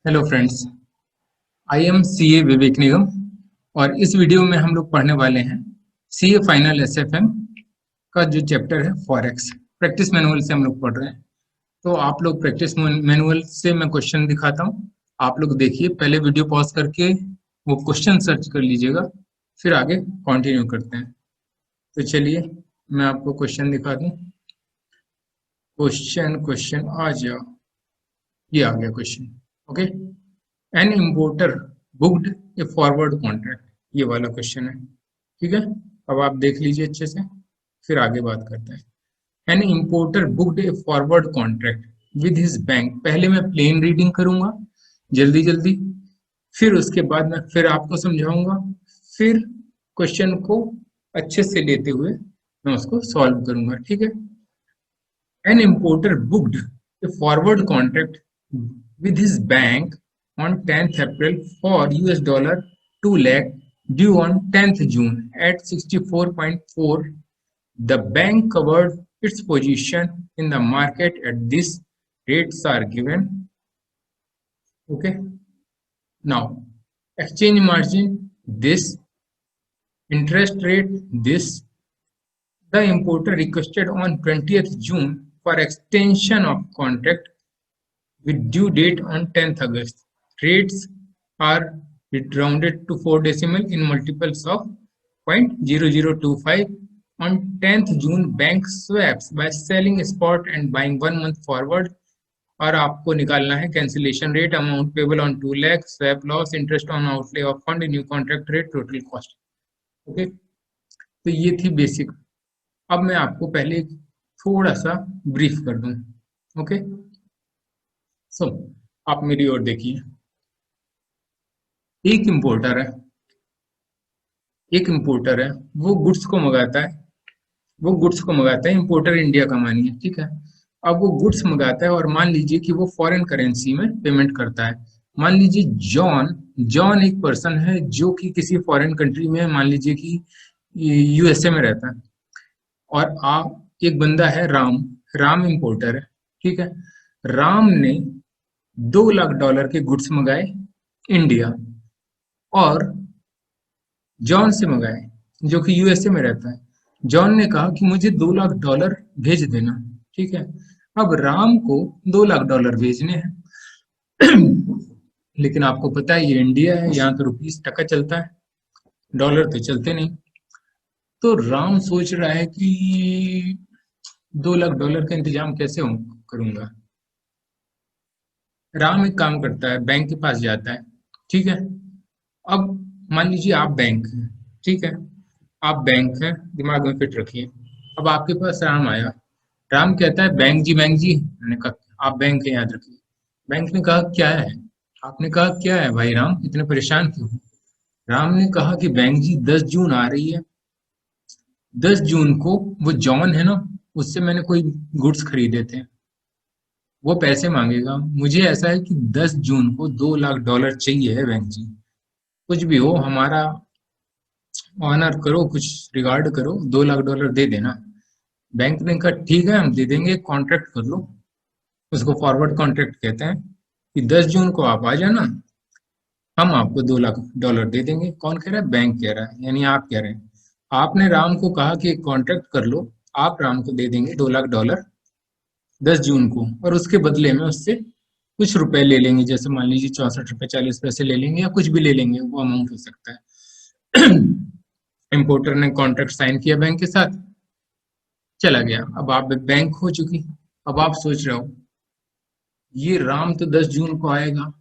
Hello friends, I am CA Vivek Nigam और इस video में हम लोग पढ़ने वाले हैं सीए फाइनल एसएफएम का जो चैप्टर है फॉरेक्स। प्रैक्टिस मैनुअल से हम लोग पढ़ रहे हैं। तो आप लोग प्रैक्टिस मैनुअल से मैं क्वेश्चन दिखाता हूँ, आप लोग देखिए, पहले वीडियो पॉज करके वो क्वेश्चन सर्च कर लीजिएगा, फिर आगे कंटिन्यू करते हैं। तो चलिए मैं आपको क्वेश्चन दिखा दूँ। क्वेश्चन क्वेश्चन आ जाओ, ये आ गया question. Okay, N importer booked ए फॉरवर्ड कॉन्ट्रैक्ट, ये वाला क्वेश्चन है। ठीक है, अब आप देख लीजिए अच्छे से, फिर आगे बात करते हैं। N importer booked A forward contract with his bank. पहले मैं प्लेन रीडिंग करूंगा जल्दी जल्दी, फिर उसके बाद मैं फिर आपको समझाऊंगा, फिर क्वेश्चन को अच्छे से लेते हुए मैं उसको सॉल्व करूंगा। ठीक है। An importer booked a forward contract with his bank on 10th April for US dollar 2 lakh due on 10th June at 64.4. The bank covered its position in the market at this. Rates are given. Okay. Now, exchange margin this, interest rate this. The importer requested on 20th June for extension of contract with due date on 10th August. Rates are rounded to 4 decimal in multiples of 0.0025. On 10th June, bank swaps by selling spot and buying 1 month forward. और आपको निकालना है cancellation rate, amount payable on 2 lakh, swap loss, interest on outlay of fund, new contract rate, total cost. Okay, तो ये थी basic. अब मैं आपको पहले थोड़ा सा ब्रीफ कर दूं। ओके, सो आप मेरी ओर देखिए। एक इंपोर्टर है, एक इंपोर्टर है, वो गुड्स को मंगाता है, वो गुड्स को मंगाता है। इंपोर्टर इंडिया का मानिए, ठीक है। अब वो गुड्स मंगाता है और मान लीजिए कि वो फॉरेन करेंसी में पेमेंट करता है। मान लीजिए जॉन, जॉन एक पर्सन है जो कि किसी फॉरेन कंट्री में, मान लीजिए कि यूएसए में रहता है। और आप, एक बंदा है राम, राम इंपोर्टर है, ठीक है। राम ने $2 लाख के गुड्स मंगाए इंडिया, और जॉन से मंगाए जो कि यूएसए में रहता है। जॉन ने कहा कि मुझे $2 लाख भेज देना, ठीक है। अब राम को $2 लाख भेजने हैं लेकिन आपको पता है ये इंडिया है, यहाँ तो रुपीस टका चलता है, डॉलर तो चलते नहीं। तो राम सोच रहा है कि $2 लाख का इंतजाम कैसे करूंगा। राम एक काम करता है, बैंक के पास जाता है, ठीक है। अब मान लीजिए आप बैंक हैं, ठीक है, आप बैंक हैं, दिमाग में फिट रखिए। अब आपके पास राम आया, राम कहता है बैंक जी, बैंक जी। मैंने कहा आप बैंक है, याद रखिए। बैंक ने कहा क्या है, आपने कहा क्या है भाई राम, इतने परेशान क्यों हो। राम ने कहा कि बैंक जी 10 जून आ रही है, 10 जून को वो जॉन है ना, उससे मैंने कोई गुड्स खरीदे थे, वो पैसे मांगेगा। मुझे ऐसा है कि 10 जून को $2 लाख चाहिए है बैंक जी, कुछ भी हो हमारा ऑनर करो, कुछ रिगार्ड करो, $2 लाख दे देना। बैंक ने कहा ठीक है हम दे देंगे, कॉन्ट्रैक्ट कर लो। उसको फॉरवर्ड कॉन्ट्रैक्ट कहते हैं कि 10 जून को आप आ जाना, हम आपको $2 लाख दे देंगे। कौन कह रहा है, बैंक कह रहा है, यानी आप कह रहे हैं। आपने राम को कहा कि कॉन्ट्रैक्ट कर लो, आप राम को दे देंगे $2 लाख 10 जून को, और उसके बदले में उससे कुछ रुपए ले लेंगे, जैसे मान लीजिए 64 रुपए 40 पैसे ले लेंगे, या कुछ भी ले लेंगे, वो अमाउंट हो सकता है इंपोर्टर ने कॉन्ट्रैक्ट साइन किया बैंक के साथ, चला गया। अब आप बैंक हो चुकी। अब आप सोच रहे हो ये राम तो 10 जून को आएगा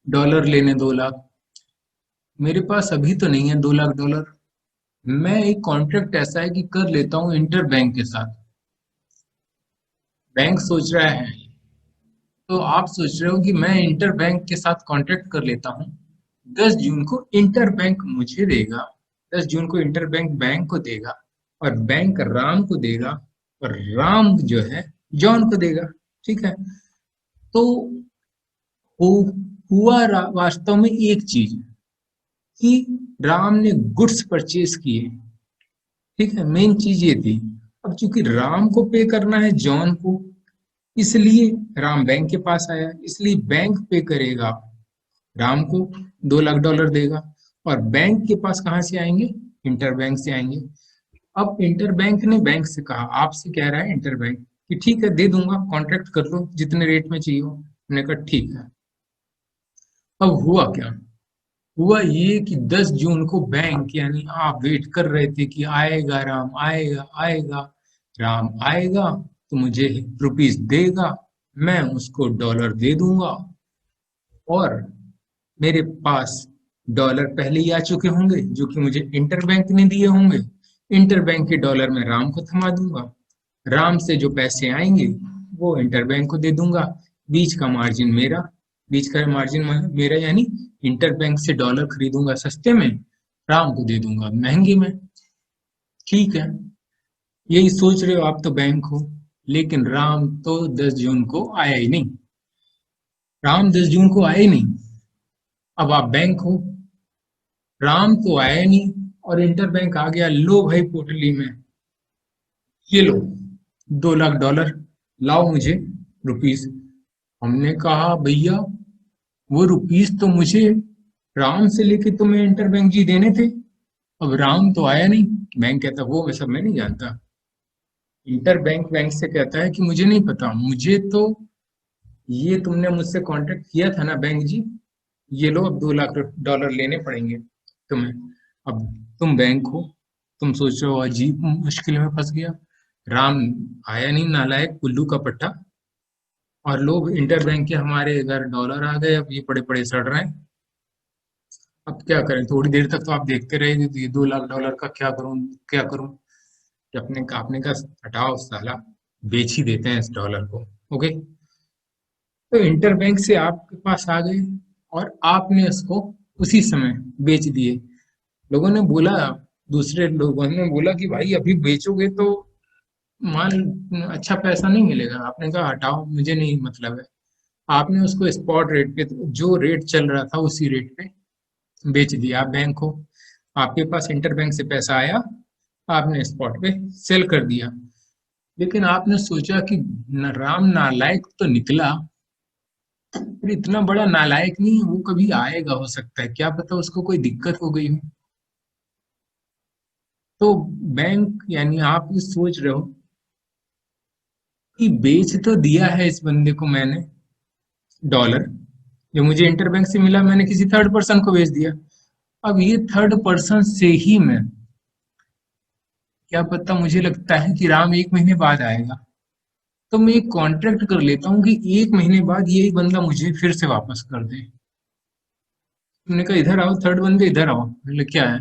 डॉलर लेने 2 लाख, मेरे पास अभी तो नहीं है $2 लाख। मैं एक कॉन्ट्रैक्ट ऐसा है कि कर लेता हूँ इंटर बैंक के साथ। बैंक सोच रहा है, तो आप सोच रहे हो कि मैं इंटर बैंक के साथ कॉन्ट्रैक्ट कर लेता हूँ, 10 जून को इंटर बैंक मुझे देगा, 10 जून को इंटर बैंक बैंक को देगा, और बैंक राम को देगा, और राम जो है जॉन को देगा, ठीक है। तो हुआ वास्तव में एक चीज कि राम ने गुड्स परचेज किए, ठीक है, मेन चीज ये थी। अब चूंकि राम को पे करना है जॉन को, इसलिए राम बैंक के पास आया, इसलिए बैंक पे करेगा, राम को $2 लाख देगा। और बैंक के पास कहाँ से आएंगे? इंटरबैंक से आएंगे। अब इंटरबैंक ने बैंक से कहा, आपसे कह रहा है इंटरबैंक कि ठीक है दे दूंगा, कॉन्ट्रैक्ट कर लो जितने रेट में चाहिए हो। हमने कहा ठीक है। अब हुआ क्या? हुआ ये कि 10 जून को बैंक यानी आप वेट कर रहे थे कि आएगा राम, आएगा आएगा, राम आएगा तो मुझे रुपीस देगा, मैं उसको डॉलर दे दूंगा, और मेरे पास डॉलर पहले ही आ चुके होंगे जो कि मुझे इंटरबैंक ने दिए होंगे। इंटरबैंक के डॉलर मैं राम को थमा दूंगा, राम से जो पैसे आएंगे वो इंटरबैंक को दे दूंगा, बीच का मार्जिन मेरा, बीच का मार्जिन मेरा यानी इंटरबैंक से डॉलर खरीदूंगा सस्ते में, राम को दे दूंगा महंगे में। ठीक है, यही सोच रहे हो आप तो बैंक हो। लेकिन राम तो 10 जून को आया ही नहीं, राम 10 जून को आया ही नहीं। अब आप बैंक हो, राम तो आया नहीं और इंटरबैंक आ गया, लो भाई पोटली में, ये लो $2 लाख, लाओ मुझे रुपीस। हमने कहा भैया वो रुपीस तो मुझे राम से लेके तुम्हें इंटरबैंक जी देने थे, अब राम तो आया नहीं। बैंक कहता वो मैं सब मैं नहीं जानता। इंटरबैंक बैंक से कहता है कि मुझे नहीं पता, मुझे तो ये तुमने मुझसे कांटेक्ट किया था ना बैंक जी, ये लो अब $2 लाख लेने पड़ेंगे तुम्हें। अब तुम बैंक हो, तुम सोच रहे हो अजीब मुश्किल में फंस गया, राम आया नहीं, नालायक उल्लू का पट्टा, और लोग इंटरबैंक के हमारे घर डॉलर आ गए, अब ये पड़े पड़े सड़ रहे हैं। अब क्या करें? थोड़ी देर तक तो आप देखते रहे कि ये $2 लाख का क्या करूं, क्या करूं। कि आपने कहा हटाओ साला, बेच ही देते हैं इस डॉलर को। ओके, तो इंटरबैंक से आपके पास आ गए और आपने उसको उसी समय बेच दिए। लोगों ने बोला, दूसरे लोगों ने बोला कि भाई अभी बेचोगे तो माल अच्छा पैसा नहीं मिलेगा। आपने कहा हटाओ, मुझे नहीं मतलब है। आपने उसको स्पॉट रेट पे, जो रेट चल रहा था उसी रेट पे बेच दिया। आप बैंक हो, आपके पास इंटरबैंक से पैसा आया, आपने स्पॉट पे सेल कर दिया। लेकिन आपने सोचा कि राम नालायक तो निकला, पर इतना बड़ा नालायक नहीं है, वो कभी आएगा, हो सकता है क्या पता उसको कोई दिक्कत हो गई हो। तो बैंक यानी आप ये सोच रहे हो कि बेच तो दिया है इस बंदे को मैंने डॉलर, जो मुझे इंटरबैंक से मिला मैंने किसी थर्ड पर्सन को बेच दिया। अब ये थर्ड पर्सन से ही मैं, क्या पता, मुझे लगता है कि राम 1 महीने बाद आएगा, तो मैं एक कॉन्ट्रैक्ट कर लेता हूँ कि 1 महीने बाद यही बंदा मुझे फिर से वापस कर दे। तुमने कहा इधर आओ, थर्ड बंदे इधर आओ। बोले क्या है?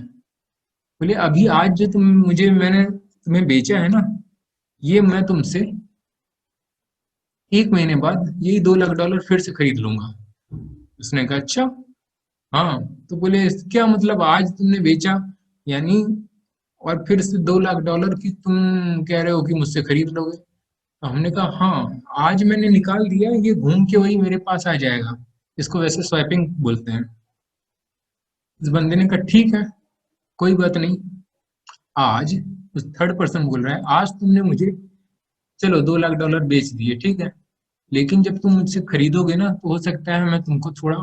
बोले अभी आज जो मैंने तुम्हें बेचा है ना, ये मैं तुमसे 1 महीने बाद यही $2 लाख फिर से खरीद लूंगा। उसने कहा अच्छा, हाँ। तो बोले क्या मतलब आज तुमने बेचा यानी, और फिर से $2 लाख की तुम कह रहे हो कि मुझसे खरीद लोगे? तो हमने कहा हाँ, आज मैंने निकाल दिया, ये घूम के वही मेरे पास आ जाएगा, इसको वैसे स्वैपिंग बोलते हैं। इस बंदे ने कहा ठीक है, कोई बात नहीं। आज उस थर्ड पर्सन बोल रहा है आज तुमने मुझे चलो $2 लाख बेच दिए, ठीक है, लेकिन जब तुम मुझसे खरीदोगे ना तो हो सकता है मैं तुमको थोड़ा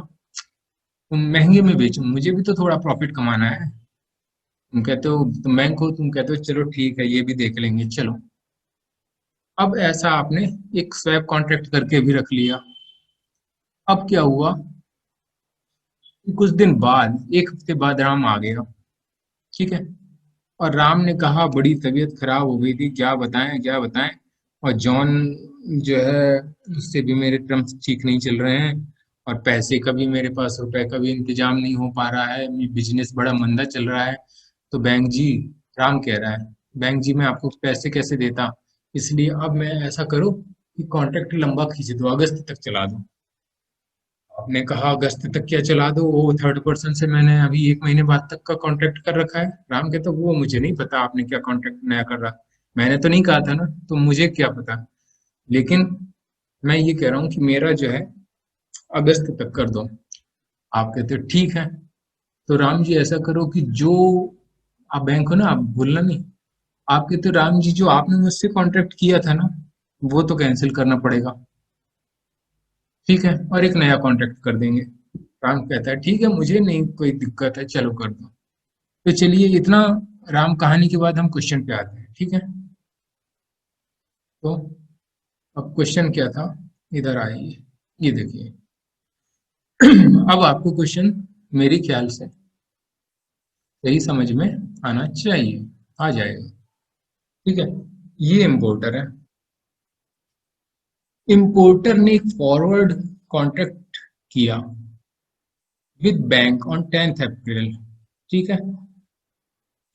महंगे में बेचूं, मुझे भी तो थोड़ा प्रॉफिट कमाना है। तुम कहते हो तुम बैंक हो, तुम कहते हो चलो ठीक है ये भी देख लेंगे, चलो। अब ऐसा आपने एक स्वैप कॉन्ट्रैक्ट करके भी रख लिया। अब क्या हुआ कि कुछ दिन बाद, 1 हफ्ते बाद राम आ गया, ठीक है। और राम ने कहा बड़ी तबीयत खराब हो गई थी, क्या बताएं क्या बताएं, और जॉन जो है उससे भी मेरे टर्म्स ठीक नहीं चल रहे हैं, और पैसे का भी मेरे पास रुपए का भी इंतजाम नहीं हो पा रहा है, बिजनेस बड़ा मंदा चल रहा है। तो बैंक जी, राम कह रहा है बैंक जी मैं आपको पैसे कैसे देता, इसलिए अब मैं ऐसा करो कि कॉन्ट्रैक्ट लंबा खींच दो, अगस्त तक चला दो। आपने कहा अगस्त तक क्या चला दो, वो थर्ड पर्सन से मैंने अभी 1 महीने बाद तक का कॉन्ट्रैक्ट कर रखा है। राम कहता वो मुझे नहीं पता आपने क्या कॉन्ट्रैक्ट नया कर रहा, मैंने तो नहीं कहा था ना, तो मुझे क्या पता। लेकिन मैं ये कह रहा हूँ कि मेरा जो है अगस्त तक कर दो। आप कहते हो ठीक है। तो राम जी ऐसा करो कि जो आप बैंक हो ना, आप भूलना नहीं। आप कहते हो राम जी जो आपने मुझसे कॉन्ट्रैक्ट किया था ना, वो तो कैंसिल करना पड़ेगा। ठीक है, और एक नया कॉन्ट्रैक्ट कर देंगे। राम कहता है ठीक है, मुझे नहीं कोई दिक्कत है, चलो कर दो। तो चलिए, इतना राम कहानी के बाद हम क्वेश्चन पे आते हैं। ठीक है, तो अब क्वेश्चन क्या था, इधर आइए, ये देखिए। अब आपको क्वेश्चन मेरे ख्याल से सही समझ में आना चाहिए, आ जाएगा। ठीक है, ये इम्पोर्टर है। इम्पोर्टर ने एक फॉरवर्ड कॉन्ट्रैक्ट किया विद बैंक ऑन 10th अप्रैल। ठीक है,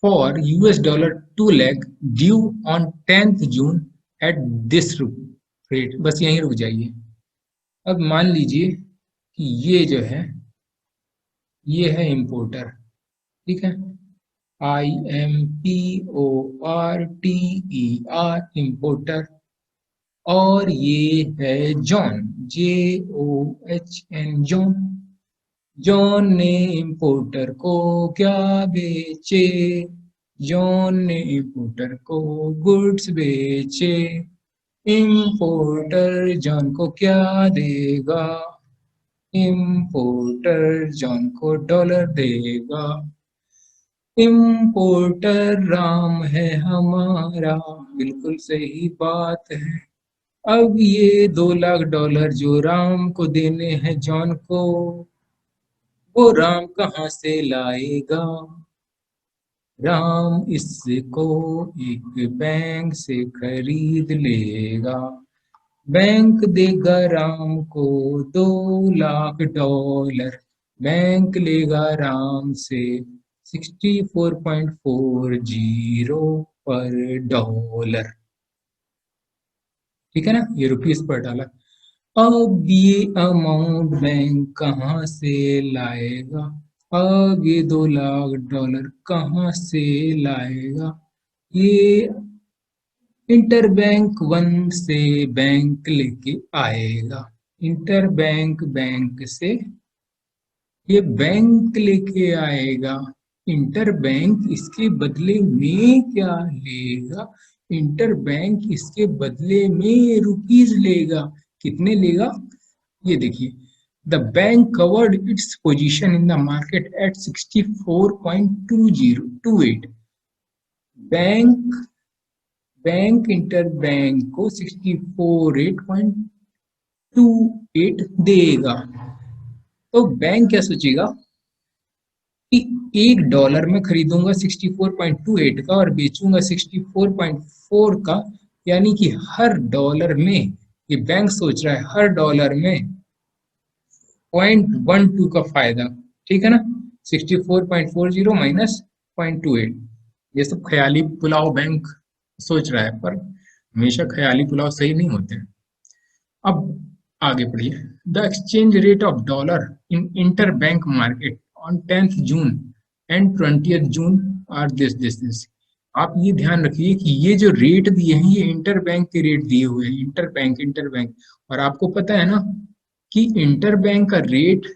for US$ 2 lakh due on 10th June at this rate. बस यहीं रुक जाइए। अब मान लीजिए कि ये जो है, ये है इम्पोर्टर। ठीक है, IMPORTER, इम्पोर्टर। और ये है जॉन, JOHN, जॉन। जॉन ने इम्पोर्टर को क्या बेचे? जॉन ने इम्पोर्टर को गुड्स बेचे। इम्पोर्टर जॉन को क्या देगा? इम्पोर्टर जॉन को $, देगा। इम्पोर्टर राम है हमारा, बिल्कुल सही बात है। अब ये $2 लाख जो राम को देने हैं जॉन को, वो राम कहाँ से लाएगा? राम इसको एक बैंक से खरीद लेगा। बैंक देगा राम को $2 लाख। बैंक लेगा राम से 64.40 पर डॉलर। ठीक है ना, ये रुपीस पर डॉलर। अब ये अमाउंट बैंक कहाँ से लाएगा? अब ये $2 लाख कहाँ से लाएगा? ये इंटरबैंक 1 से बैंक लेके आएगा। इंटरबैंक बैंक से ये बैंक लेके आएगा। इंटरबैंक इसके बदले में क्या लेगा? इंटरबैंक इसके बदले में रुपीस लेगा। कितने लेगा? ये देखिए, the bank covered its position in the market at 64.2028। Bank bank interbank को 64.28 देगा। तो बैंक क्या सोचेगा कि $1 में खरीदूंगा 64.28 का और बेचूंगा 64.4 का, यानी कि हर डॉलर में, ये बैंक सोच रहा है हर डॉलर में 0.12 का फायदा। ठीक है ना, 64.40 माइनस 0.28। ये सब ख्याली पुलाव बैंक सोच रहा है, पर हमेशा ख्याली पुलाव सही नहीं होते हैं। अब आगे पढ़िए। The exchange rate of dollar in inter bank market on 10th June and 20th June are this. आप ये ध्यान रखिए कि ये जो रेट दिए हैं, ये इंटर बैंक के रेट दिए हुए हैं। Inter bank. और आपको पता है ना कि इंटर बैंक का रेट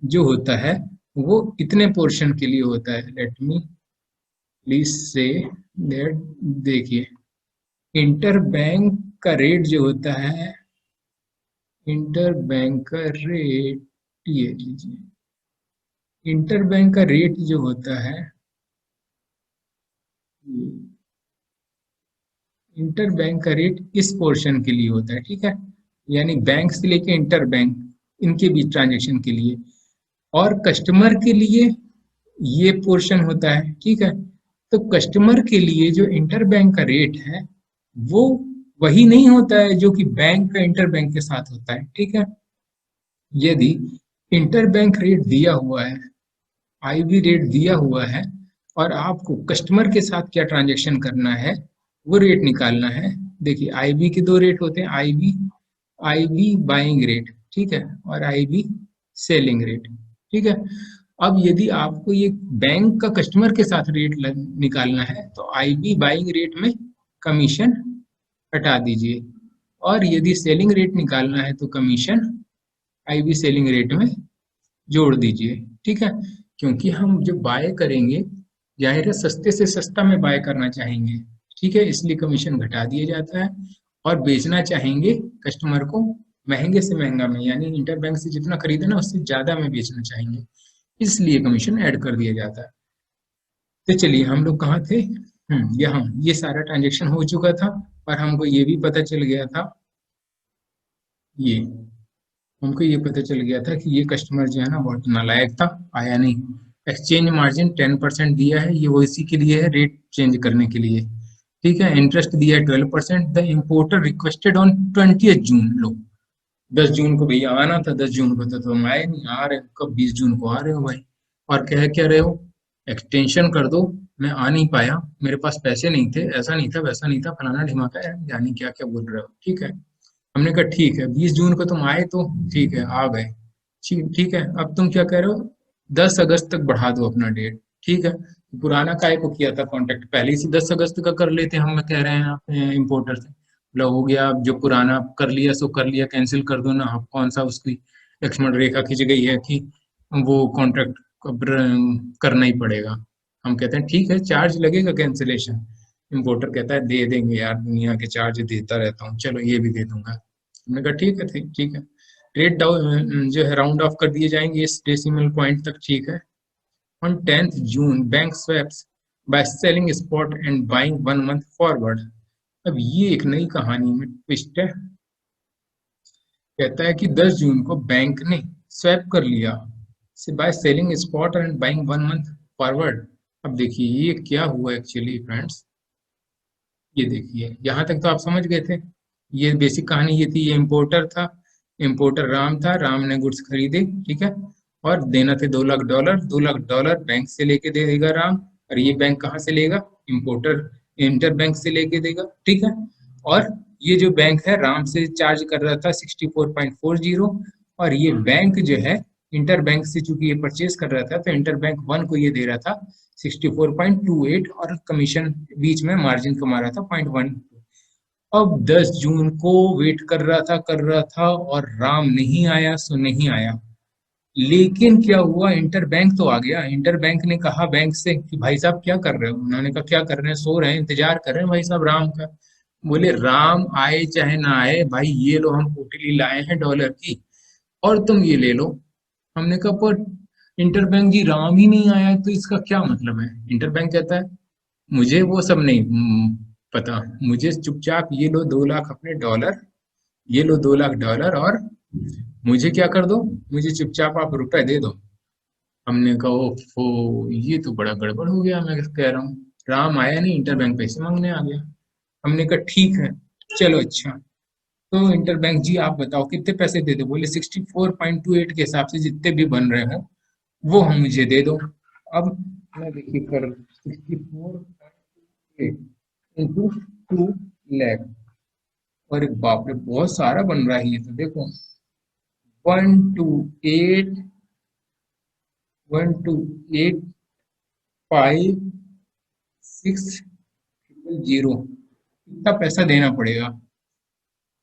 जो होता है वो इतने पोर्शन के लिए होता है। Let me please say that. देखिए, इंटर बैंक का रेट जो होता है, इंटर बैंक का रेट, ये लीजिए, इंटर बैंक का रेट जो होता है, इंटर बैंक का रेट इस पोर्शन के लिए होता है। ठीक है, यानी बैंक से लेके इंटर बैंक, इनके बीच ट्रांजेक्शन के लिए। और कस्टमर के लिए ये पोर्शन होता है। ठीक है, तो कस्टमर के लिए जो इंटर बैंक का रेट है वो वही नहीं होता है जो कि बैंक का इंटर बैंक के साथ होता है। ठीक है, यदि इंटर बैंक रेट दिया हुआ है, आईबी रेट दिया हुआ है, और आपको कस्टमर के साथ क्या ट्रांजेक्शन करना है, वो रेट निकालना है। देखिए, आईबी के दो रेट होते हैं, आईबी आईबी बाइंग रेट, ठीक है, और आईबी सेलिंग रेट। ठीक है, अब यदि आपको ये बैंक का कस्टमर के साथ रेट निकालना है तो आईबी बाइंग रेट में कमीशन हटा दीजिए, और यदि सेलिंग रेट निकालना है तो कमीशन आईबी सेलिंग रेट में जोड़ दीजिए। ठीक है, क्योंकि हम जब बाय करेंगे, जाहिर है सस्ते से सस्ता में बाय करना चाहेंगे। ठीक है, इसलिए कमीशन घटा दिया जाता है, और बेचना चाहेंगे कस्टमर को महंगे से महंगा में, यानी इंटर बैंक से जितना खरीदे ना उससे ज्यादा में बेचना चाहेंगे, इसलिए कमीशन ऐड कर दिया जाता है। तो चलिए हम लोग कहाँ थे, यहाँ ये सारा ट्रांजेक्शन हो चुका था और हमको ये भी पता चल गया था, ये हमको ये पता चल गया था कि ये कस्टमर जो है ना बहुत नालायक था, आया नहीं। एक्सचेंज मार्जिन 10% दिया है, ये वो इसी के लिए है, रेट चेंज करने के लिए। ठीक है, इंटरेस्ट दिया है 12%। द इम्पोर्टर रिक्वेस्टेड ऑन 20 जून, लो 10 जून को भैया आना था, 10 जून को तो तुम आए नहीं, आ रहे हो कब, 20 जून को आ रहे हो भाई। और कह क्या रहे हो, एक्सटेंशन कर दो, मैं आ नहीं पाया, मेरे पास पैसे नहीं थे, ऐसा नहीं था वैसा नहीं था, फलाना ढिमाका है, यानी क्या क्या बोल रहे हो। ठीक है, हमने कहा ठीक है, 20 जून को तुम आए तो ठीक है, आ गए। ठीक ठीक है, अब तुम क्या कह रहे हो, 10 अगस्त तक बढ़ा दो अपना डेट। ठीक है, पुराना काय को किया था कांटेक्ट, पहले ही से 10 अगस्त का कर लेते, हम कह रहे हैं इम्पोर्टर से, मतलब हो गया, अब जो पुराना कर लिया सो कर लिया, कैंसिल कर दो ना, अब कौन सा उसकी लक्ष्मण रेखा खींच गई है कि वो कॉन्ट्रैक्ट करना ही पड़ेगा। हम कहते हैं ठीक है, चार्ज लगेगा कैंसिलेशन। इम्पोर्टर कहता है दे देंगे यार, दुनिया के चार्ज देता रहता हूँ, चलो ये भी दे दूंगा। हमने कहा ठीक है, ठीक है, रेट डाउन जो है राउंड ऑफ कर दिए जाएंगे इस डेसिमल पॉइंट तक। ठीक है, on 10 June bank swaps by selling spot and buying 1 month forward. अब ये एक नई कहानी में ट्विस्ट है, कहता है कि 10 जून को बैंक ने स्वैप कर लिया से by selling spot and buying 1 month forward. अब देखिए ये क्या हुआ एक्चुअली फ्रेंड्स, ये देखिए यहाँ तक तो आप समझ गए थे, ये बेसिक कहानी ये थी, ये इम्पोर्टर था, इम्पोर्टर राम था, राम ने गुड्स खरीदे, ठीक है, और देना थे $2 लाख, $2 लाख बैंक से लेके दे देगा राम, और ये बैंक कहाँ से लेगा, इम्पोर्टर इंटर बैंक से लेके देगा। ठीक है, और ये जो बैंक है राम से चार्ज कर रहा था 64.40, और ये बैंक जो है इंटर बैंक से चूंकि ये परचेज कर रहा था तो इंटर बैंक वन को ये दे रहा था 64.28, और कमीशन बीच में मार्जिन कमा रहा था 0.1। अब 10 जून को वेट कर रहा था और राम नहीं आया, सो नहीं आया। लेकिन क्या हुआ, इंटर बैंक तो आ गया, इंटर बैंक ने कहा बैंक से कि भाई साहब क्या कर रहे हो, उन्होंने कहा क्या कर रहे हैं, सो रहे हैं, इंतजार कर रहे हैं भाई साहब राम का। बोले राम आए चाहे ना आए भाई, ये लो हम पोटली लाए हैं डॉलर की, और तुम ये ले लो। हमने कहा पर इंटर बैंक जी राम ही नहीं आया तो इसका क्या मतलब है। इंटर बैंक कहता है मुझे वो सब नहीं पता, मुझे चुपचाप ये लो 2 लाख अपने डॉलर, ये लो 2 लाख डॉलर, और मुझे क्या कर दो, मुझे चुपचाप आप रुपए दे दो। हमने कहा ओफो, ये तो बड़ा गड़बड़ हो गया, मैं कह रहा हूँ राम आया नहीं, इंटर बैंक पैसे मांगने आ गया। हमने कहा ठीक है, चलो अच्छा, तो इंटर बैंक जी आप बताओ कितने पैसे दे दो। बोले 64.28 के हिसाब से जितने भी बन रहे हो वो हम मुझे दे दो। अब मैं देखिए कर 64.28 into 2 लाख, अरे बाप रे बहुत सारा बन रहा है ये तो, देखो 128,560, इतना पैसा देना पड़ेगा।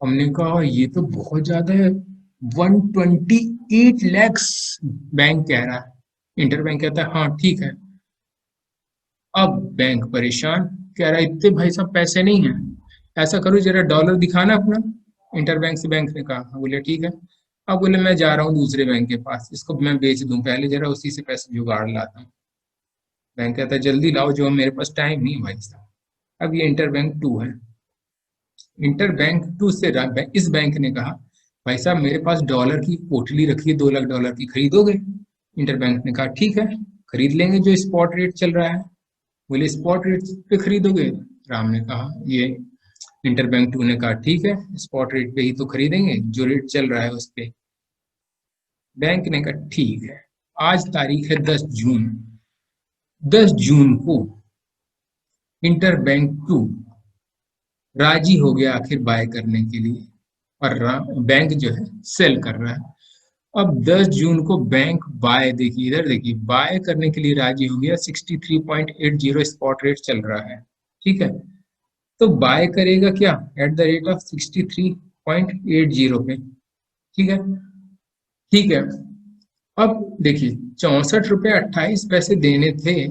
हमने कहा ये तो बहुत ज्यादा है, 128 लैक्स बैंक कह रहा है। इंटर बैंक कहता है हाँ ठीक है। अब बैंक परेशान, कह रहा है इतने भाई साहब पैसे नहीं है, ऐसा करो जरा डॉलर दिखाना अपना। इंटर बैंक से बैंक ने कहा, हाँ, बोले ठीक है। अब बोले मैं जा रहा हूँ दूसरे बैंक के पास, इसको मैं बेच दूं, पहले जरा उसी से पैसे जुगाड़ लाता हूँ। बैंक कहता है जल्दी लाओ, जो मेरे पास टाइम नहीं है भाई साहब। अब ये इंटर बैंक टू है, इंटर बैंक टू से इस बैंक ने कहा भाई साहब मेरे पास डॉलर की पोटली रखी है, $2 लाख की, खरीदोगे। इंटर बैंक ने कहा ठीक है, खरीद लेंगे जो स्पॉट रेट चल रहा है। बोले स्पॉट रेट पे खरीदोगे, राम ने कहा, ये इंटर बैंक टू ने कहा ठीक है, स्पॉट रेट पे ही तो खरीदेंगे, जो रेट चल रहा है उस पे। बैंक ने कहा ठीक है। आज तारीख है 10 जून, 10 जून को इंटर बैंक टू राजी हो गया आखिर बाय करने के लिए, और बैंक जो है सेल कर रहा है। अब 10 जून को बैंक बाय, देखिए इधर देखिए, बाय करने के लिए राजी हो गया, 63.80 स्पॉट रेट चल रहा है। ठीक है, तो बाय करेगा क्या, एट द रेट ऑफ 63.80 पे। ठीक है, ठीक है। अब देखिए 64 रुपये 28 पैसे देने थे,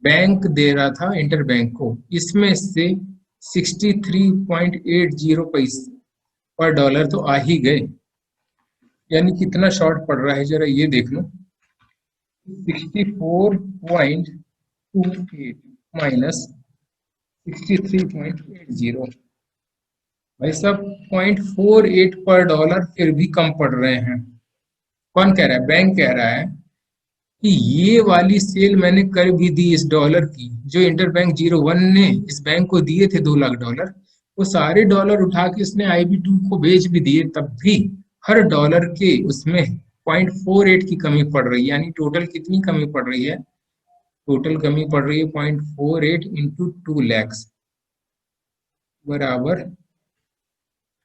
बैंक दे रहा था इंटर बैंक को, इसमें से 63.80 पैसे पर डॉलर तो आ ही गए, यानी कितना शॉर्ट पड़ रहा है जरा ये देख लो, 64.28 माइनस 63.80, भाई साहब 0.48 पर डॉलर फिर भी कम पड़ रहे हैं। कौन कह रहा है? बैंक कह रहा है कि ये वाली सेल मैंने कर भी दी इस डॉलर की, जो इंटरबैंक 01 ने इस बैंक को दिए थे 2 लाख डॉलर, वो सारे डॉलर उठा के इसने IB2 को बेच भी दिए, तब भी हर डॉलर के उसमें 0.48 की कमी पड़ रही है। यानी टोटल कितनी कमी पड़ रही है? टोटल कमी पड़ रही है 0.48 इंटू 2 लैक्स बराबर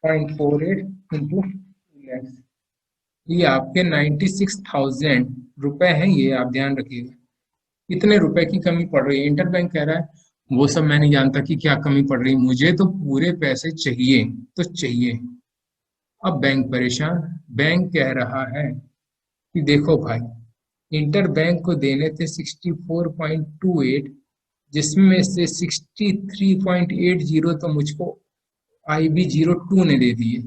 0.48 इंटू 2 लैक्स, ये आपके 96,000 रुपए हैं। ये आप ध्यान रखिएगा, कितने रुपए की कमी पड़ रही है। इंटरबैंक कह रहा है वो सब मैं नहीं जानता कि क्या कमी पड़ रही है, मुझे तो पूरे पैसे चाहिए तो चाहिए। अब बैंक परेशान, बैंक कह रहा है कि देखो भाई, इंटर बैंक को देने थे 64.28, जिसमें से 63.80 तो मुझको IB02 ने दे दिए।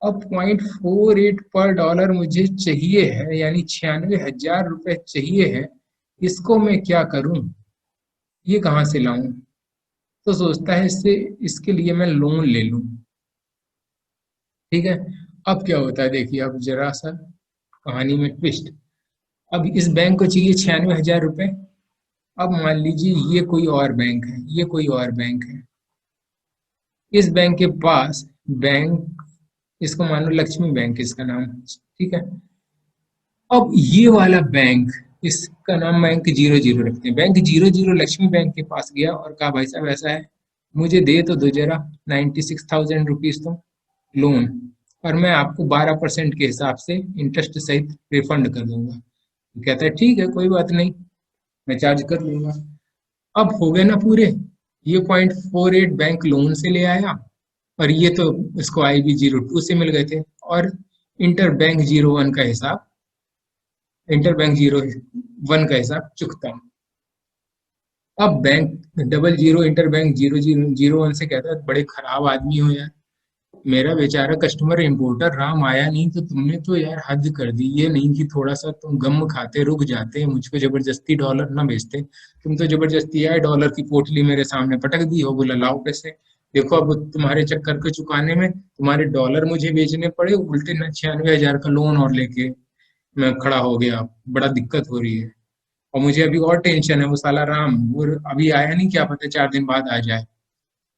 अब 0.48 पर डॉलर मुझे चाहिए है, यानी 96,000 रुपए चाहिए है। इसको मैं क्या करूं? ये कहाँ से लाऊं? तो सोचता है इससे, इसके लिए मैं लोन ले लूं। ठीक है, अब क्या होता है देखिए, अब जरा सा कहानी में ट्विस्ट। अब इस बैंक को चाहिए 96,000 रुपए। अब मान लीजिए ये कोई और बैंक है, ये कोई और बैंक है, इस बैंक के पास बैंक, इसको मान लो लक्ष्मी बैंक इसका नाम, ठीक है। अब ये वाला बैंक, इसका नाम बैंक 00 रखते हैं, बैंक 00 लक्ष्मी बैंक के पास गया और कहा भाई साहब ऐसा है, मुझे दे तो दो जरा 96,000 रुपीज तो लोन, और मैं आपको 12% के हिसाब से इंटरेस्ट सहित रिफंड कर दूंगा। तो कहता है ठीक है कोई बात नहीं, मैं चार्ज कर लूंगा। अब हो गए ना पूरे, ये 0.48 बैंक लोन से ले आया, और ये तो इसको IB02 से मिल गए थे, और इंटर बैंक 01 का हिसाब, इंटर बैंक 01 का हिसाब चुकता हूँ। अब बैंक 00 इंटर बैंक 0001 से कहता है बड़े खराब आदमी हो यार, मेरा बेचारा कस्टमर इम्पोर्टर राम आया नहीं तो तुमने तो यार हद कर दी। ये नहीं कि थोड़ा सा तुम गम खाते रुक जाते, मुझको जबरदस्ती डॉलर ना बेचते, तुम तो जबरदस्ती आए डॉलर की पोटली मेरे सामने पटक दी हो, बोला लाओ पैसे। देखो अब तुम्हारे चक्कर को चुकाने में तुम्हारे डॉलर मुझे बेचने पड़े, उल्टे न 96,000 का लोन और लेके मैं खड़ा हो गया, बड़ा दिक्कत हो रही है। और मुझे अभी और टेंशन है, वो साला राम वो अभी आया नहीं, क्या पता 4 दिन बाद आ जाए।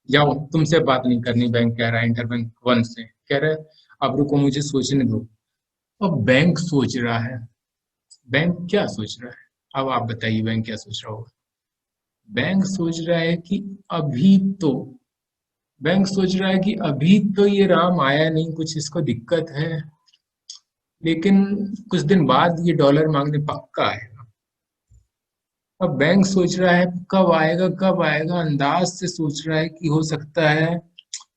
जाओ, तुमसे बात नहीं करनी, बैंक कह रहा है इंटर बैंक 1 से, कह रहा है अब रुको मुझे सोचने दो। अब बैंक सोच रहा है, बैंक क्या सोच रहा है? अब आप बताइए बैंक क्या सोच रहा होगा? बैंक सोच रहा है कि अभी तो, बैंक सोच रहा है कि अभी तो ये राम आया नहीं, कुछ इसको दिक्कत है, लेकिन कुछ दिन बाद ये डॉलर मांगने पक्का आएगा। अब बैंक सोच रहा है कब आएगा कब आएगा, अंदाज से सोच रहा है कि हो सकता है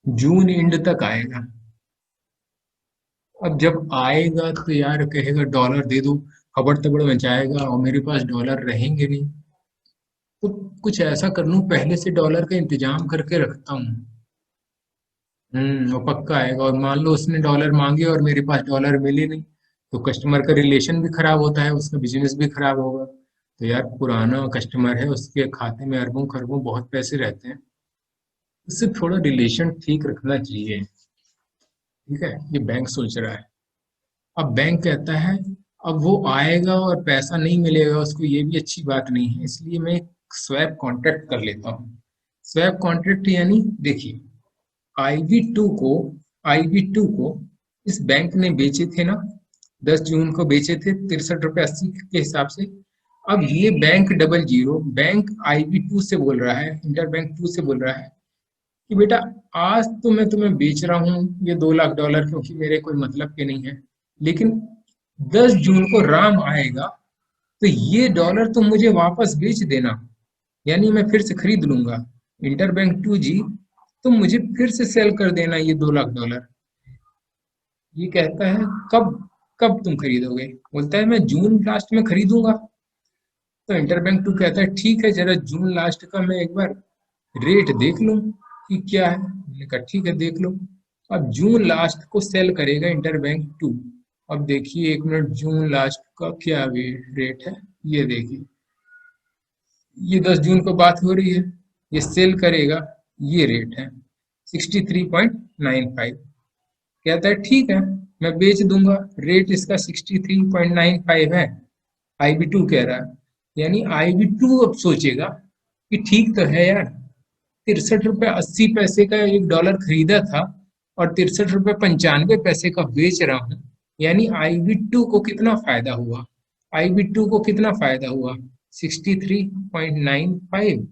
जून एंड तक आएगा। अब जब आएगा तो यार कहेगा डॉलर दे दो, खबर तबड़ मचाएगा, और मेरे पास डॉलर रहेंगे नहीं। तो कुछ ऐसा कर लूं, पहले से डॉलर का इंतजाम करके रखता हूँ। वो पक्का आएगा, और मान लो उसने डॉलर मांगे और मेरे पास डॉलर मिले नहीं, तो कस्टमर का रिलेशन भी खराब होता है, उसका बिजनेस भी खराब होगा। तो यार पुराना कस्टमर है, उसके खाते में अरबों खरबों बहुत पैसे रहते हैं, उससे थोड़ा रिलेशन ठीक रखना चाहिए। ठीक है, ये बैंक सोच रहा है। अब बैंक कहता है अब वो आएगा और पैसा नहीं मिलेगा उसको, ये भी अच्छी बात नहीं है, इसलिए मैं एक स्वैप कॉन्ट्रैक्ट कर लेता हूँ। स्वैप कॉन्ट्रैक्ट यानी देखिए, IB2 को, IB2 को इस बैंक ने बेचे थे ना, 10 जून को बेचे थे 63 रुपये 80 के हिसाब से। अब ये बैंक 00 बैंक IB2 से बोल रहा है, इंटर बैंक 2 से बोल रहा है कि बेटा आज तो मैं तुम्हें बेच रहा हूँ ये 2 लाख डॉलर, क्योंकि मेरे कोई मतलब के नहीं है, लेकिन 10 जून को राम आएगा तो ये डॉलर तुम मुझे वापस बेच देना, यानी मैं फिर से खरीद लूंगा। इंटर बैंक 2G, तुम मुझे फिर से सेल कर देना ये 2 लाख डॉलर। ये कहता है कब, कब तुम खरीदोगे? बोलता है मैं जून लास्ट में खरीदूंगा। तो इंटर बैंक 2 कहता है ठीक है, जरा जून लास्ट का मैं एक बार रेट देख लूं कि क्या है। मैंने कहा ठीक है देख लो। अब जून लास्ट को सेल करेगा इंटरबैंक 2। अब देखिए 1 मिनट, जून लास्ट का क्या रेट है, ये देखिए, ये 10 जून को बात हो रही है, ये सेल करेगा, ये रेट है 63.95। कहता है ठीक है मैं बेच दूंगा, रेट इसका 63.95 है, IB2 कह रहा है। यानी IB2 अब सोचेगा कि ठीक तो है यार, 63 रुपये 80 पैसे का $1 खरीदा था और 63 रुपये 95 पैसे का बेच रहा हूँ। यानी IB2 को कितना फायदा हुआ, IB2 को कितना फायदा हुआ, 63.95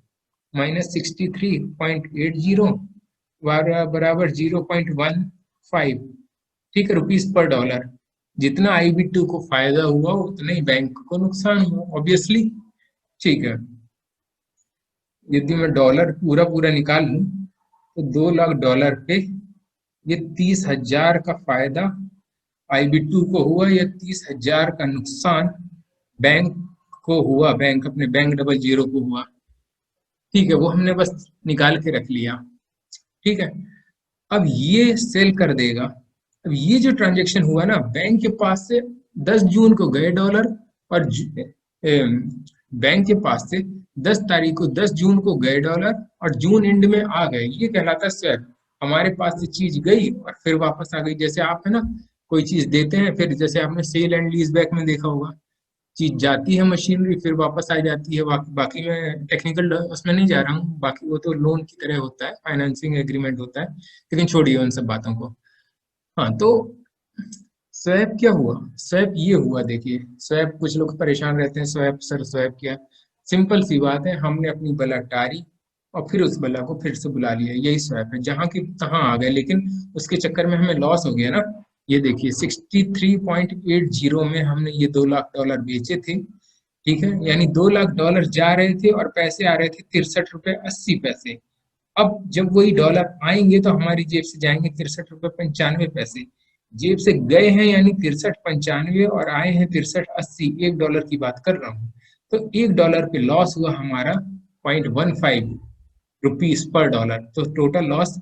माइनस 63.80 बराबर 0.15, ठीक है, रुपीज पर डॉलर। जितना IB2 को फायदा हुआ उतना ही बैंक को नुकसान हुआ, ऑब्वियसली। ठीक है, यदि मैं डॉलर पूरा पूरा निकाल लूं तो $2 लाख पे ये 30,000 का फायदा IB2 को हुआ, या 30,000 का नुकसान बैंक को हुआ, बैंक अपने बैंक 00 को हुआ। ठीक है, वो हमने बस निकाल के रख लिया। ठीक है, अब ये सेल कर देगा। अब ये जो ट्रांजेक्शन हुआ ना, बैंक के पास से 10 जून को गए डॉलर, और बैंक के पास से 10 तारीख को 10 जून को गए डॉलर और जून एंड में आ गए, ये कहलाता है स्वैप। हमारे पास से चीज गई और फिर वापस आ गई। जैसे आप है ना कोई चीज देते हैं, फिर जैसे आपने सेल एंड लीज बैक में देखा होगा, चीज जाती है मशीनरी फिर वापस आ जाती है। बाकी मैं टेक्निकल उसमें नहीं जा रहा हूँ, बाकी वो तो लोन की तरह होता है, फाइनेंसिंग एग्रीमेंट होता है, लेकिन छोड़िए उन सब बातों को। हाँ, तो स्वैप क्या हुआ, स्वैप ये हुआ, देखिए स्वैप, कुछ लोग परेशान रहते हैं स्वैप सर स्वैप क्या। सिंपल सी बात है, हमने अपनी बला टारी और फिर उस बला को फिर से बुला लिया, यही स्वैप है। जहां की तहां आ गए, लेकिन उसके चक्कर में हमें लॉस हो गया ना। ये देखिए 63.80 में हमने ये $2 लाख बेचे थे। ठीक है, यानी $2 लाख जा रहे थे और पैसे आ रहे थे 63 रुपये 80 पैसे। अब जब वही डॉलर आएंगे तो हमारी जेब से जाएंगे 63 रुपये 95 पैसे। जेब से गए हैं यानी 63 95 और आए हैं 63 80, $1 की बात कर रहा हूँ। तो $1 पे लॉस हुआ हमारा 0.15 रुपीज पर डॉलर। तो टोटल लॉस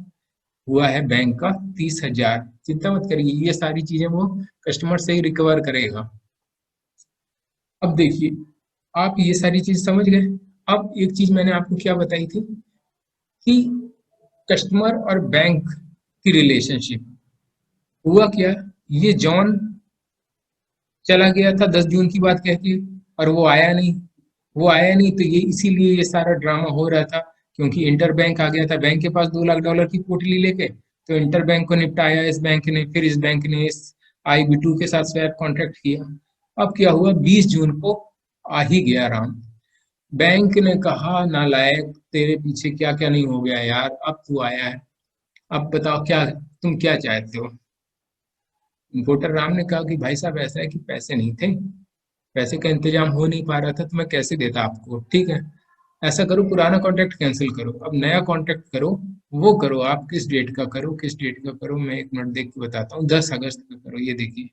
हुआ है बैंक का 30,000। चिंता मत करिए, ये सारी चीजें वो कस्टमर से ही रिकवर करेगा। अब देखिए, आप ये सारी चीज समझ गए। अब एक चीज मैंने आपको क्या बताई थी कि कस्टमर और बैंक की रिलेशनशिप। हुआ क्या, ये जॉन चला गया था 10 जून की बात कह के, और वो आया नहीं। वो आया नहीं तो ये इसीलिए ये सारा ड्रामा हो रहा था, क्योंकि इंटर बैंक आ गया था बैंक के पास $2 लाख की पोटली लेके। तो इंटर बैंक को निपटाया इस बैंक ने, फिर इस बैंक ने इस IB2 के साथ स्वैप कॉन्ट्रैक्ट किया। अब क्या हुआ, 20 जून को आ ही गया राम। बैंक ने कहा नालायक, तेरे पीछे क्या क्या नहीं हो गया यार, अब तू आया है, अब बताओ क्या तुम क्या चाहते हो। वोटर राम ने कहा कि भाई साहब ऐसा है कि पैसे नहीं थे, पैसे का इंतजाम हो नहीं पा रहा था, तो मैं कैसे देता आपको। ठीक है, ऐसा करो पुराना कॉन्ट्रैक्ट कैंसिल करो, अब नया कॉन्ट्रैक्ट करो। वो करो, आप किस डेट का करो, किस डेट का करो, मैं 1 मिनट देख के बताता हूँ। 10 अगस्त का करो, ये देखिए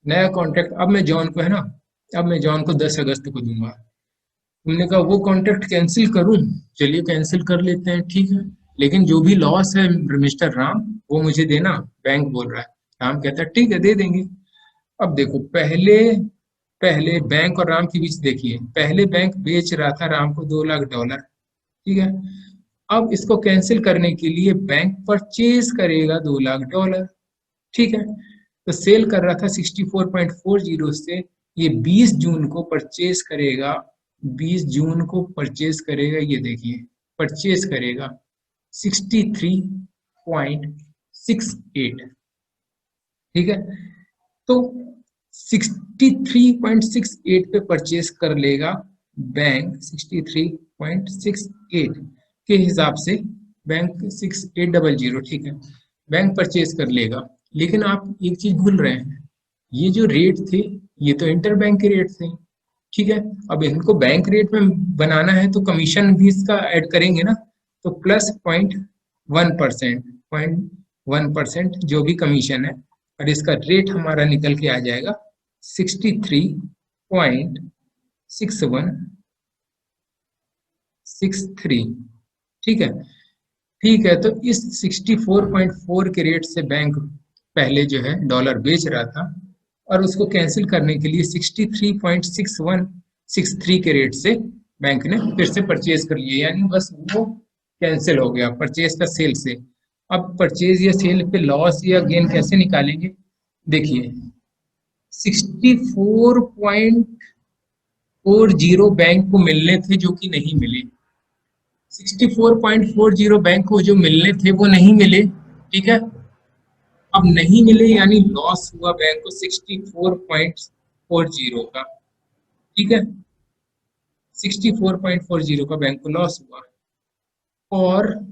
नया कॉन्ट्रैक्ट। अब मैं जॉन को है ना, अब मैं जॉन को 10 अगस्त को दूंगा। तुमने कहा वो कॉन्ट्रैक्ट कैंसिल करूं, चलिए कैंसिल कर लेते हैं, ठीक है, लेकिन जो भी लॉस है मिस्टर राम वो मुझे देना, बैंक बोल रहा है। राम कहता है ठीक है दे देंगे। अब देखो, पहले पहले बैंक और राम के बीच देखिए, पहले बैंक बेच रहा था राम को $2 लाख। ठीक है, अब इसको कैंसिल करने के लिए बैंक परचेज करेगा $2 लाख। ठीक है, तो सेल कर रहा था 64.40 से, ये 20 जून को परचेज करेगा। 20 जून को परचेज करेगा, ये देखिए परचेज करेगा 63.68। ठीक है, तो 63.68 पे परचेज कर लेगा बैंक। 63.68 के हिसाब से बैंक 6800, ठीक है, बैंक परचेज कर लेगा। लेकिन आप एक चीज भूल रहे हैं, ये जो रेट थे ये तो इंटर बैंक के रेट थे। ठीक है, अब इनको बैंक रेट में बनाना है तो कमीशन भी इसका ऐड करेंगे ना, तो प्लस 0.1%, 0.1% जो भी कमीशन है, और इसका रेट हमारा निकल के आ जाएगा 63.6163। ठीक है, ठीक है, तो इस 64.4 के रेट से बैंक पहले जो है डॉलर बेच रहा था, और उसको कैंसिल करने के लिए 63.6163 के रेट से बैंक ने फिर से परचेज कर लिया, यानी बस वो कैंसिल हो गया परचेज का सेल से। अब परचेज या सेल पे लॉस या गेन कैसे निकालेंगे? देखिए, 64.40 बैंक को मिलने थे जो कि नहीं मिले। 64.40 बैंक को जो मिलने थे वो नहीं मिले, ठीक है। अब नहीं मिले यानी लॉस हुआ बैंक को 64.40 का, ठीक है। 64.40 का बैंक को लॉस हुआ, और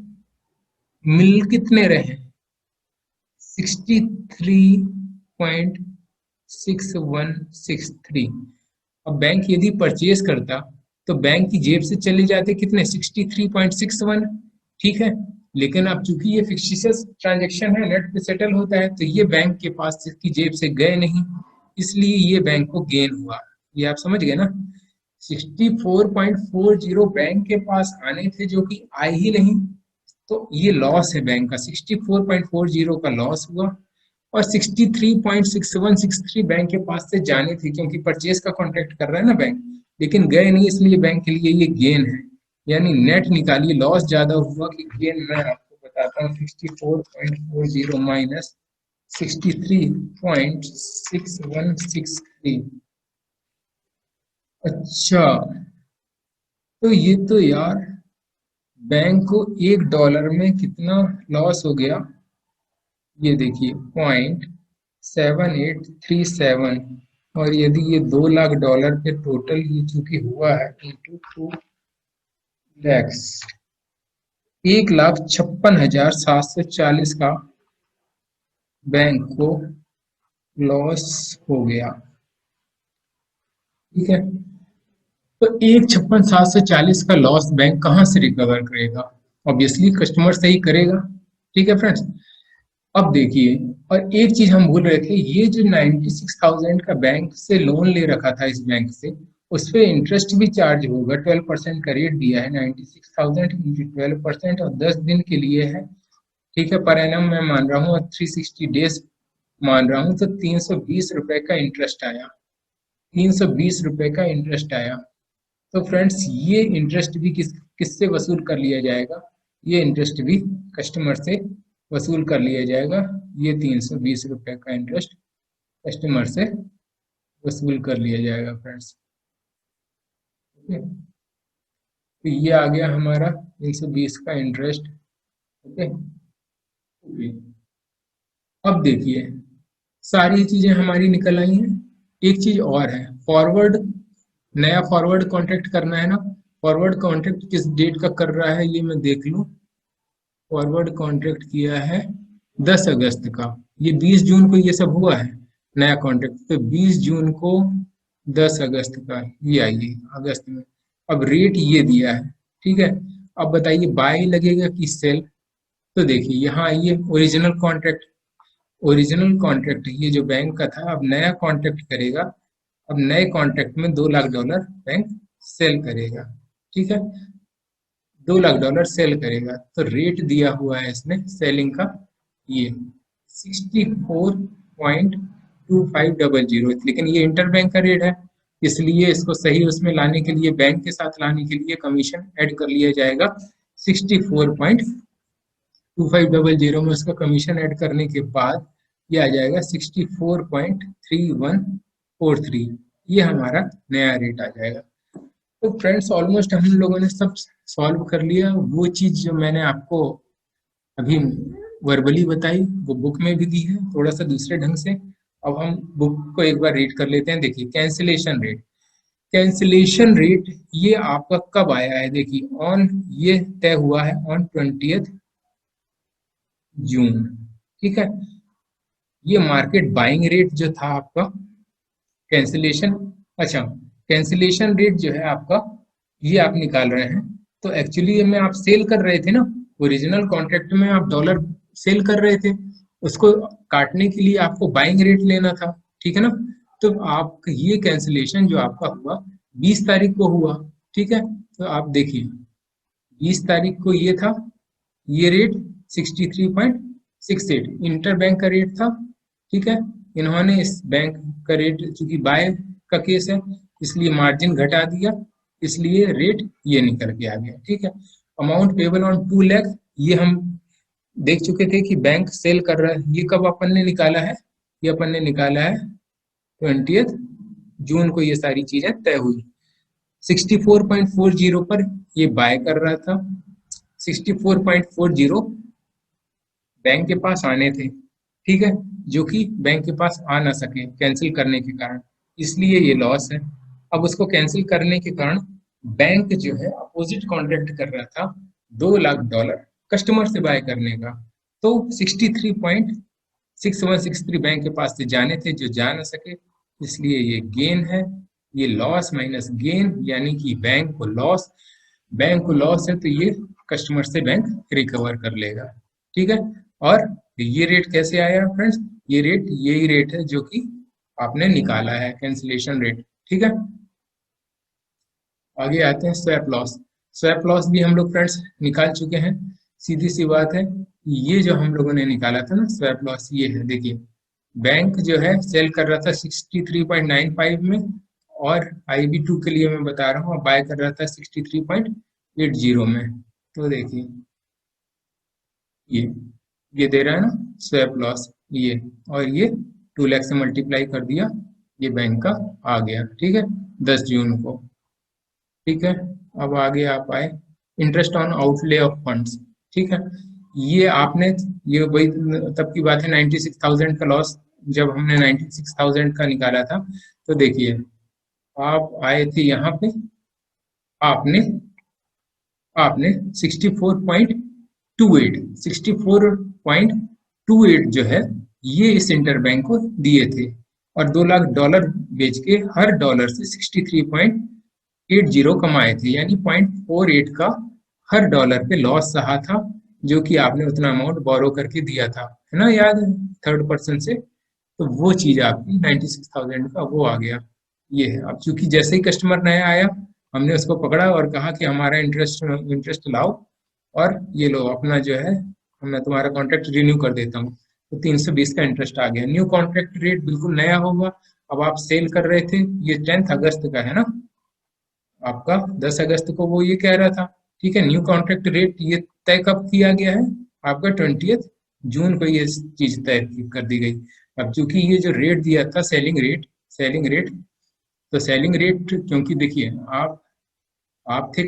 मिल कितने रहे? 63.6163। अब बैंक यदि परचेज करता तो बैंक की जेब से चले जाते कितने? 63.61, ठीक है। लेकिन अब चूंकि ये फिक्टिशियस ट्रांजेक्शन है, नेट पे सेटल होता है, तो ये बैंक के पास की जेब से गए नहीं, इसलिए ये बैंक को गेन हुआ। ये आप समझ गए ना? 64.40 बैंक के पास आने थे जो कि आए ही नहीं, तो ये लॉस है बैंक का, 64.40 का लॉस हुआ। और 63.6163 बैंक के पास से जाने थे, क्योंकि परचेज का कॉन्ट्रैक्ट कर रहा है ना बैंक, लेकिन गए नहीं, इसलिए बैंक के लिए ये गेन है। यानी नेट निकालिए, लॉस ज्यादा हुआ कि गेन, मैं आपको बताता हूँ। 64.40 माइनस 63.6163। अच्छा, तो ये तो यार बैंक को $1 में कितना लॉस हो गया, ये देखिए 0.7837। और यदि ये $2 लाख पे टोटल ये चूंकि हुआ है इंटू 2 लैक्स, 1,56,740 का बैंक को लॉस हो गया, ठीक है। तो 1,56,740 का लॉस बैंक कहाँ से रिकवर करेगा? ऑब्वियसली कस्टमर से ही करेगा, ठीक है फ्रेंड्स। अब देखिए, और एक चीज हम भूल रहे थे, ये जो 96,000 का बैंक से लोन ले रखा था इस बैंक से, उस पे इंटरेस्ट भी चार्ज होगा। 12% का रेट दिया है, 96,000 इंटू 12%, और 10 दिन के लिए है, ठीक है। पर एनम मैं मान रहा हूँ, और 360 डेज मान रहा हूँ, तो 320 रुपए का इंटरेस्ट आया। 320 रुपए का इंटरेस्ट आया। तो फ्रेंड्स, ये इंटरेस्ट भी किससे वसूल कर लिया जाएगा? ये इंटरेस्ट भी कस्टमर से वसूल कर लिया जाएगा। ये 320 रुपए का इंटरेस्ट कस्टमर से वसूल कर लिया जाएगा फ्रेंड्स, ओके। तो ये आ गया हमारा 320 का इंटरेस्ट, ओके। अब देखिए, सारी चीजें हमारी निकल आई हैं। एक चीज और है, फॉरवर्ड, नया फॉरवर्ड कॉन्ट्रैक्ट करना है ना। फॉरवर्ड कॉन्ट्रैक्ट किस डेट का कर रहा है, ये मैं देख लूं। फॉरवर्ड कॉन्ट्रैक्ट किया है 10 अगस्त का, ये 20 जून को ये सब हुआ है नया कॉन्ट्रैक्ट, तो 20 जून को 10 अगस्त का ये आइए अगस्त में। अब रेट ये दिया है, ठीक है। अब बताइए बाय लगेगा कि सेल? तो देखिए यहाँ आइए, ओरिजिनल कॉन्ट्रैक्ट, ओरिजिनल कॉन्ट्रैक्ट ये जो बैंक का था, अब नया कॉन्ट्रैक्ट करेगा। अब नए कॉन्ट्रैक्ट में $2 लाख बैंक सेल करेगा, ठीक है। $2 लाख सेल करेगा, तो रेट दिया हुआ है इसमें सेलिंग का, ये 64.2500, लेकिन ये इंटरबैंक का रेट है, इसलिए इसको सही उसमें लाने के लिए, बैंक के साथ लाने के लिए कमीशन ऐड कर लिया जाएगा। 64.2500 में उसका कमीशन ऐड करने के बाद ये आ जाएगा 64.3143। ये हमारा नया रेट आ जाएगा। तो फ्रेंड्स, ऑलमोस्ट हम लोगों ने सब सॉल्व कर लिया। वो चीज जो मैंने आपको अभी वर्बली बताई, वो बुक में भी दी है, थोड़ा सा दूसरे ढंग से। अब हम बुक को एक बार रीड कर लेते हैं। देखिए, कैंसिलेशन रेट, कैंसिलेशन रेट ये आपका कब आया है? देखिए, ऑन, ये तय हुआ है ऑन 20 जून, ठीक है। ये मार्केट बाइंग रेट जो था आपका कैंसिलेशन, अच्छा, कैंसिलेशन रेट जो है आपका, ये आप निकाल रहे हैं। तो एक्चुअली में आप सेल कर रहे थे ना, ओरिजिनल कॉन्ट्रैक्ट में आप डॉलर सेल कर रहे थे, उसको काटने के लिए आपको बाइंग रेट लेना था, ठीक है ना। तो आप ये कैंसिलेशन जो आपका हुआ 20 तारीख को हुआ, ठीक है। तो आप देखिए, 20 तारीख को ये था, ये रेट 63.68 इंटर बैंक का रेट था, ठीक है। इन्होंने इस बैंक का रेट, चूंकि बाय का केस है इसलिए मार्जिन घटा दिया, इसलिए रेट ये निकल के आ गया, ठीक है। अमाउंट पेबल ऑन 2 लाख, ये हम देख चुके थे कि बैंक सेल कर रहा है, ये कब अपन ने निकाला है, ये अपन ने निकाला है 20 जून को, ये सारी चीजें तय हुई। 64.40 पर ये बाय कर रहा था, 64.40 बैंक के पास आने थे, ठीक है, जो कि बैंक के पास आ ना सके कैंसिल करने के कारण, इसलिए ये लॉस है। अब उसको कैंसिल करने के कारण बैंक जो है अपोजिट कॉन्ट्रैक्ट कर रहा था $2 लाख कस्टमर से बाय करने का, तो 63.6163 बैंक के पास से जाने थे जो जा ना सके, इसलिए ये गेन है। ये लॉस माइनस गेन यानी कि बैंक को लॉस, बैंक को लॉस है तो ये कस्टमर से बैंक रिकवर कर लेगा, ठीक है। और ये रेट कैसे आया फ्रेंड्स, ये रेट यही रेट है जो कि आपने निकाला है कैंसिलेशन रेट, ठीक है। आगे आते हैं स्वैप लॉस। स्वैप लॉस भी हम लोग फ्रेंड्स निकाल चुके हैं, सीधी सी बात है। ये जो हम लोगों ने निकाला था ना स्वैप लॉस, ये है, देखिए बैंक जो है सेल कर रहा था 63.95 में, और IB2 के लिए मैं बता रहा हूँ बाय कर रहा था 63.80 में। तो देखिए ये दे रहा है ना स्वैप लॉस, ये, और ये 2 लाख से मल्टीप्लाई कर दिया, ये बैंक का आ गया, ठीक है, 10 जून को, ठीक है। अब आगे आप आए interest on outlay of funds, ठीक है। ये आपने, ये वही तब की बात है 96,000 का लॉस, जब हमने 96,000 का निकाला था। तो देखिए आप आए थे यहाँ पे, आपने आपने 64.28 जो है ये इस इंटर बैंक को दिए थे, और $2 लाख बेच के हर डॉलर से 63.80 कमाए थे, यानी 0.48 का हर डॉलर पे लॉस सहा था, जो कि आपने उतना अमाउंट बोरो करके दिया था, है ना, याद है, थर्ड पर्सन से। तो वो चीज आपकी 96,000 का वो आ गया, ये है। अब चूंकि जैसे ही कस्टमर नया आया, हमने उसको पकड़ा और कहा कि हमारा इंटरेस्ट इंटरेस्ट लाओ, और ये लो अपना जो है, मैं तुम्हारा कॉन्ट्रैक्ट रिन्यू कर देता हूँ, तो 320 का इंटरेस्ट आ गया। न्यू कॉन्ट्रैक्ट रेट बिल्कुल नया होगा। अब आप सेल कर रहे थे, ये 10 अगस्त का है ना आपका, 10 अगस्त को वो ये कह रहा था, ठीक है। न्यू कॉन्ट्रैक्ट रेट ये तय कब किया गया है आपका, 20 जून को ये चीज तय कर दी गई। अब चूंकि ये जो रेट दिया था सेलिंग रेट, तो सेलिंग रेट, क्योंकि देखिए आप थे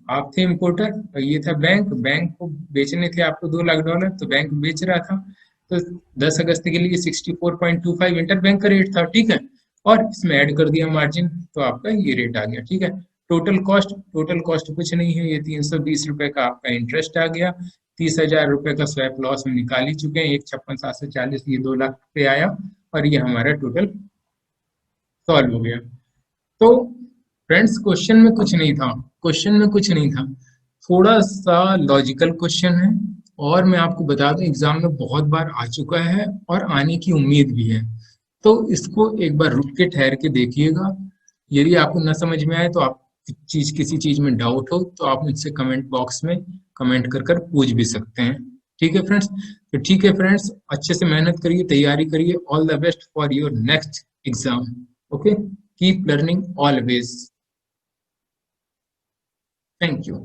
आप थे इम्पोर्टर और ये था बैंक, बैंक को बेचने थे आपको $2 लाख, तो बैंक बेच रहा था, तो 10 अगस्त के लिए 64.25 इंटर बैंक का रेट था, ठीक है। और इसमें ऐड कर दिया मार्जिन, तो आपका ये रेट आ गया, ठीक है। टोटल कॉस्ट कुछ नहीं है, ये 320 रुपए का आपका इंटरेस्ट आ गया। 30,000 रुपए का स्वैप लॉस हम निकाल ही चुके हैं, 156,740, ये 2 लाख पे आया, और ये हमारा टोटल सॉल्व हो गया। तो फ्रेंड्स क्वेश्चन में कुछ नहीं था, थोड़ा सा लॉजिकल क्वेश्चन है, और मैं आपको बता दूं एग्जाम में बहुत बार आ चुका है और आने की उम्मीद भी है। तो इसको एक बार रुक के ठहर के देखिएगा, यदि आपको न समझ में आए तो आप किसी चीज में डाउट हो तो आप मुझसे कमेंट बॉक्स में कमेंट कर कर पूछ भी सकते हैं, ठीक है फ्रेंड्स। तो ठीक है फ्रेंड्स, अच्छे से मेहनत करिए, तैयारी करिए, all the best for your next exam. Okay, keep learning always. Thank you.